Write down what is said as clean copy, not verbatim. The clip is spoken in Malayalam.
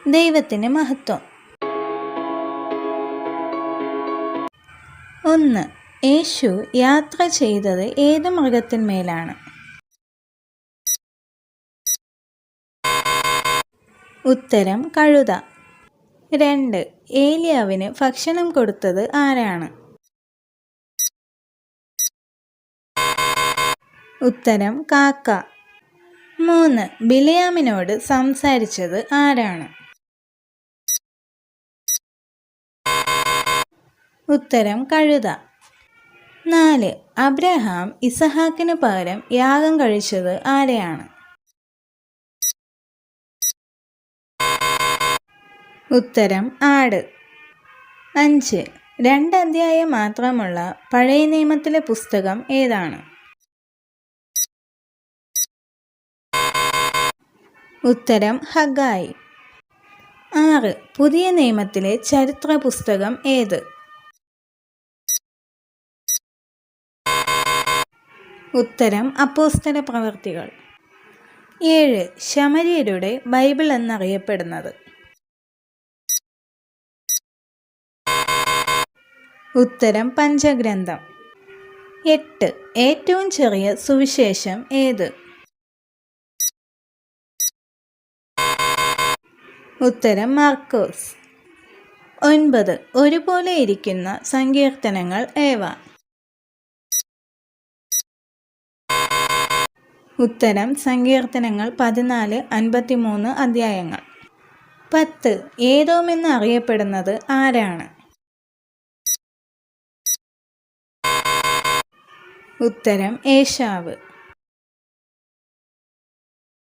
ദൈവത്തിന് മഹത്വം. 1. യേശു യാത്ര ചെയ്തത് ഏത് മൃഗത്തിന്മേലാണ്? ഉത്തരം കഴുത. 2. ഏലിയാവിന് ഭക്ഷണം കൊടുത്തത് ആരാണ്? ഉത്തരം കാക്ക. 3. ബിലയാമിനോട് സംസാരിച്ചത് ആരാണ്? ഉത്തരം കഴുത. 4. അബ്രഹാം ഇസഹാക്കിന് പകരം യാഗം കഴിച്ചത് ആരെയാണ്? ഉത്തരം ആട്. 5. 2 അധ്യായം മാത്രമുള്ള പഴയ നിയമത്തിലെ പുസ്തകം ഏതാണ്? ഉത്തരം ഹഗായി. 6. പുതിയ നിയമത്തിലെ ചരിത്ര പുസ്തകം ഏത്? ഉത്തരം അപ്പോസ്തല പ്രവർത്തികൾ. 7. ശമര്യരുടെ ബൈബിൾ എന്നറിയപ്പെടുന്നത്? ഉത്തരം പഞ്ചഗ്രന്ഥം. 8. ഏറ്റവും ചെറിയ സുവിശേഷം ഏത്? ഉത്തരം മാർക്കോസ്. 9. ഒരുപോലെ ഇരിക്കുന്ന സങ്കീർത്തനങ്ങൾ ഏവ? ഉത്തരം സങ്കീർത്തനങ്ങൾ 14, 53 അധ്യായങ്ങൾ. 10. ഏദോം എന്ന് അറിയപ്പെടുന്നത് ആരാണ്? ഉത്തരം ഏശാവ്.